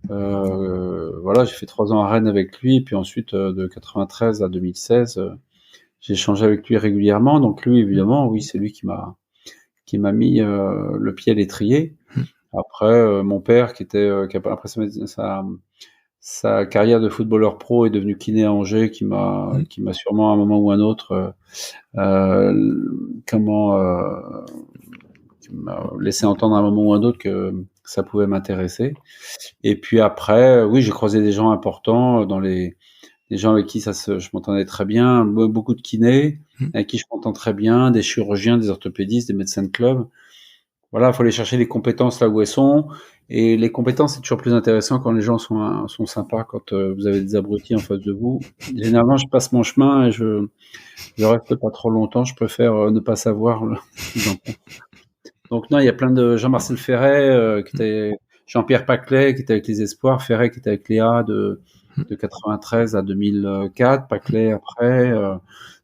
voilà, j'ai fait 3 ans à Rennes avec lui, et puis ensuite de 93 à 2016, j'ai échangé avec lui régulièrement. Donc lui, évidemment, oui, c'est lui qui m'a mis le pied à l'étrier. Après, mon père, qui après sa carrière de footballeur pro, est devenu kiné à Angers, qui m'a sûrement à un moment ou un autre qui m'a laissé entendre à un moment ou un autre que ça pouvait m'intéresser. Et puis après, oui, j'ai croisé des gens importants des gens avec qui je m'entendais très bien, beaucoup de kinés avec qui je m'entends très bien, des chirurgiens, des orthopédistes, des médecins de club. Voilà, il faut aller chercher les compétences là où elles sont. Et les compétences, c'est toujours plus intéressant quand les gens sont sympas, quand vous avez des abrutis en face de vous. Généralement, je passe mon chemin et je reste pas trop longtemps. Je préfère ne pas savoir. Donc non, il y a plein de Jean-Marcel Ferret, qui était Jean-Pierre Paclet, qui était avec les Espoirs, Ferret qui était avec Léa de 93 à 2004, Paclet après.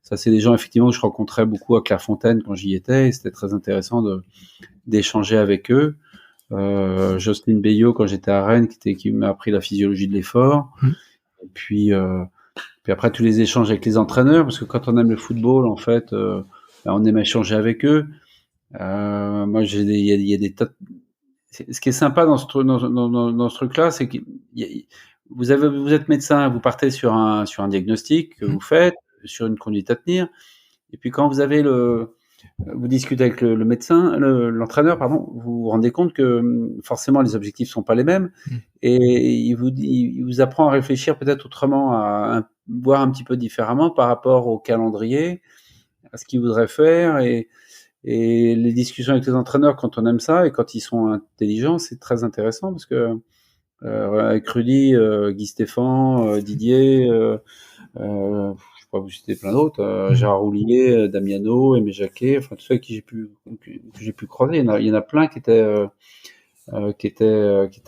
Ça, c'est des gens effectivement que je rencontrais beaucoup à Clairefontaine quand j'y étais, et c'était très intéressant d'échanger avec eux. Jocelyne Bayot quand j'étais à Rennes, qui m'a appris la physiologie de l'effort. Et puis après tous les échanges avec les entraîneurs, parce que quand on aime le football, en fait, on aime échanger avec eux. Moi, il y a des tas. Ce qui est sympa dans ce truc-là, c'est que vous êtes médecin, vous partez sur un diagnostic que vous faites, sur une conduite à tenir, et puis quand vous discutez avec le médecin, l'entraîneur, pardon, vous vous rendez compte que forcément les objectifs sont pas les mêmes, et il vous apprend à réfléchir peut-être autrement, à voir un petit peu différemment par rapport au calendrier, à ce qu'il voudrait faire, et les discussions avec les entraîneurs, quand on aime ça et quand ils sont intelligents, c'est très intéressant, parce que avec Rudy, Guy Stéphane, Didier, je pourrais vous citer plein d'autres, Gérard Roulier, Damiano, Aimé Jacquet, enfin tous ceux que j'ai pu croiser, il y en a plein qui étaient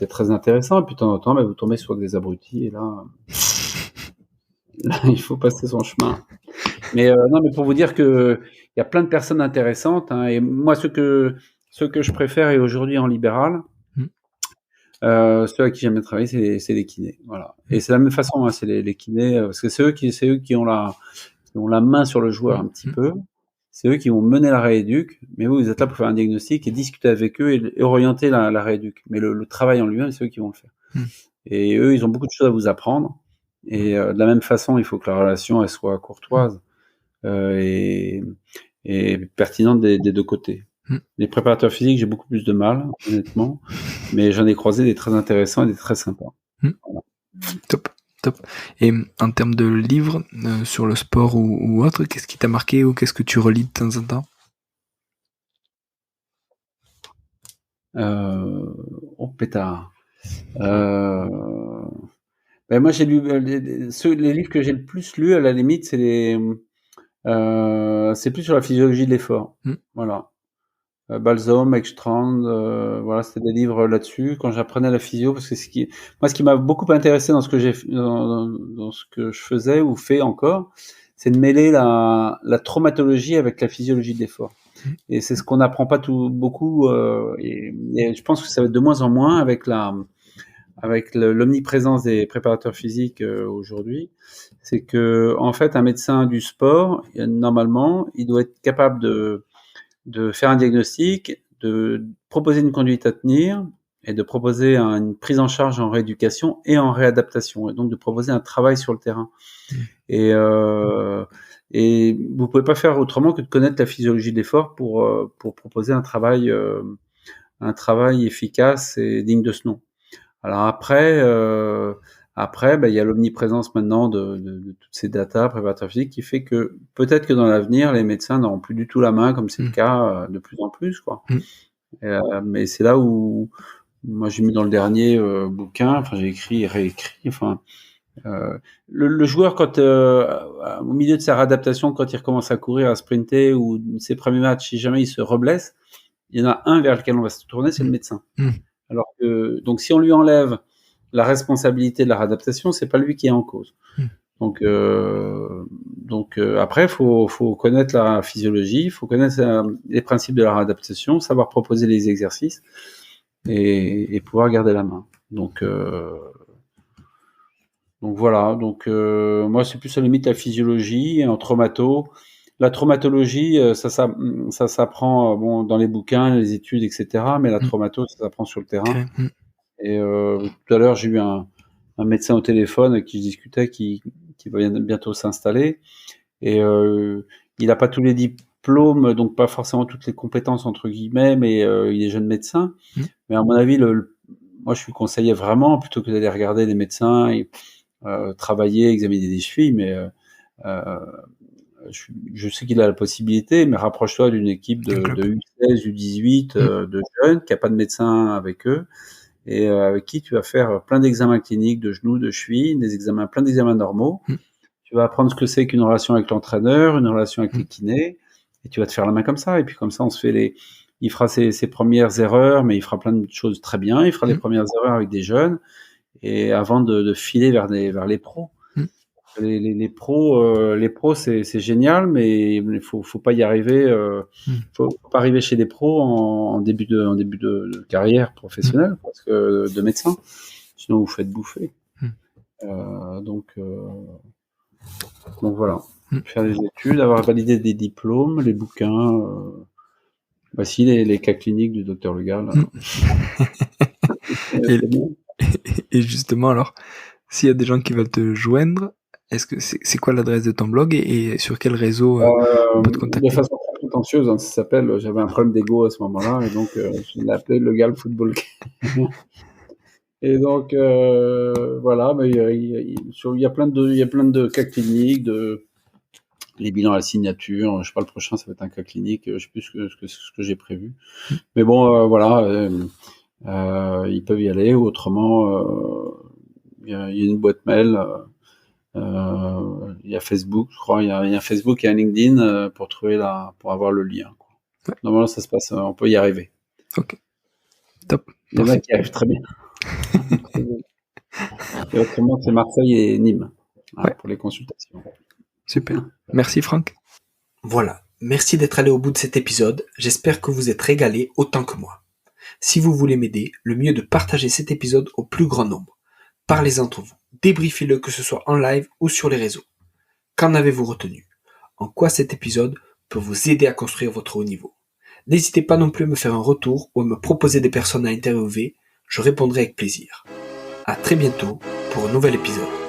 très intéressants. Et puis de temps en temps, vous tombez sur des abrutis, et là il faut passer son chemin. Non, mais pour vous dire que il y a plein de personnes intéressantes, hein, et moi, ce que je préfère est aujourd'hui en libéral. Ceux à qui j'aime bien travailler, c'est les kinés, voilà. Et c'est de la même façon, hein, c'est les kinés, parce que c'est eux qui ont la main sur le joueur un petit peu. C'est eux qui vont mener la rééduque, mais vous êtes là pour faire un diagnostic et discuter avec eux et orienter la rééduque. Mais le travail en lui-même, c'est eux qui vont le faire. Et eux, ils ont beaucoup de choses à vous apprendre. Et de la même façon, il faut que la relation elle soit courtoise et pertinente des deux côtés. Les préparateurs physiques, j'ai beaucoup plus de mal, honnêtement, mais j'en ai croisé des très intéressants et des très sympas. Voilà. Top. Et en termes de livres sur le sport ou autre, qu'est-ce qui t'a marqué ou qu'est-ce que tu relis de temps en temps? Oh pétard. Moi j'ai lu les livres que j'ai le plus lus à la limite, c'est plus sur la physiologie de l'effort. Voilà. Balzom, Ekstrand, voilà, c'était des livres là-dessus quand j'apprenais la physio, parce que ce qui m'a beaucoup intéressé dans ce que dans ce que je faisais ou fais encore, c'est de mêler la traumatologie avec la physiologie de l'effort. Et c'est ce qu'on n'apprend pas beaucoup, et je pense que ça va être de moins en moins avec l'omniprésence des préparateurs physiques aujourd'hui. C'est que en fait, un médecin du sport, normalement, il doit être capable de faire un diagnostic, de proposer une conduite à tenir et de proposer une prise en charge en rééducation et en réadaptation, et donc de proposer un travail sur le terrain. Et vous pouvez pas faire autrement que de connaître la physiologie de l'effort pour proposer un travail efficace et digne de ce nom. Alors après, il y a l'omniprésence maintenant de toutes ces datas préparateurs physiques qui fait que peut-être que dans l'avenir, les médecins n'auront plus du tout la main, comme c'est le cas de plus en plus, quoi. Mais c'est là où moi j'ai mis dans le dernier bouquin, enfin j'ai écrit et réécrit, enfin le joueur quand au milieu de sa réadaptation, quand il recommence à courir, à sprinter ou ses premiers matchs, si jamais il se reblesse, il y en a un vers lequel on va se tourner, c'est le médecin. Alors que, donc, si on lui enlève la responsabilité de la réadaptation, c'est pas lui qui est en cause. Donc après, faut connaître la physiologie, faut connaître les principes de la réadaptation, savoir proposer les exercices et pouvoir garder la main. Donc voilà. Donc moi, c'est plus à la limite la physiologie en traumato. La traumatologie, ça s'apprend bon dans les bouquins, les études, etc. Mais la traumato, ça s'apprend sur le terrain. Et tout à l'heure, j'ai eu un médecin au téléphone avec qui je discutais, qui va bientôt s'installer. Et il n'a pas tous les diplômes, donc pas forcément toutes les compétences entre guillemets, mais il est jeune médecin. Mais à mon avis, moi, je lui conseillais vraiment, plutôt que d'aller regarder des médecins et travailler, examiner des chevilles, mais je sais qu'il a la possibilité, mais rapproche-toi d'une équipe de U16, U18, de jeunes, qui n'a pas de médecin avec eux, et avec qui tu vas faire plein d'examens cliniques de genoux, de chevilles, plein d'examens normaux. Tu vas apprendre ce que c'est qu'une relation avec l'entraîneur, une relation avec les kinés, et tu vas te faire la main comme ça. Et puis comme ça, il fera ses premières erreurs, mais il fera plein de choses très bien. Il fera les premières erreurs avec des jeunes, et avant de filer vers les pros. Les pros, c'est génial, mais il faut pas y arriver. Faut pas arriver chez des pros en début de carrière professionnelle, parce que de médecin, sinon vous faites bouffer. Donc voilà, faire des études, avoir validé des diplômes, les bouquins. Voici les cas cliniques du docteur Le Gall. Et justement, alors, s'il y a des gens qui veulent te joindre, est-ce que c'est quoi l'adresse de ton blog et sur quel réseau on peut te contacter? De façon très prétentieuse, hein, ça s'appelle. J'avais un problème d'ego à ce moment-là, et donc je l'ai appelé Le Gall Football. Et donc voilà, mais il y a plein de cas cliniques, les bilans à la signature. Je sais pas, le prochain ça va être un cas clinique. Je sais plus ce que j'ai prévu. Mais bon, voilà. Ils peuvent y aller, ou autrement il y a une boîte mail, il y a Facebook, je crois, il y a un Facebook et un LinkedIn pour avoir le lien, quoi. Ouais. Normalement ça se passe, on peut y arriver. Ok, top. Il y en a qui arrivent très bien. Et autrement c'est Marseille et Nîmes, pour les consultations. Super. Merci Franck. Voilà, merci d'être allé au bout de cet épisode, j'espère que vous êtes régalés autant que moi. Si vous voulez m'aider, le mieux est de partager cet épisode au plus grand nombre. Parlez-en entre vous, débriefez-le que ce soit en live ou sur les réseaux. Qu'en avez-vous retenu? En quoi cet épisode peut vous aider à construire votre haut niveau? N'hésitez pas non plus à me faire un retour ou à me proposer des personnes à interviewer, je répondrai avec plaisir. À très bientôt pour un nouvel épisode.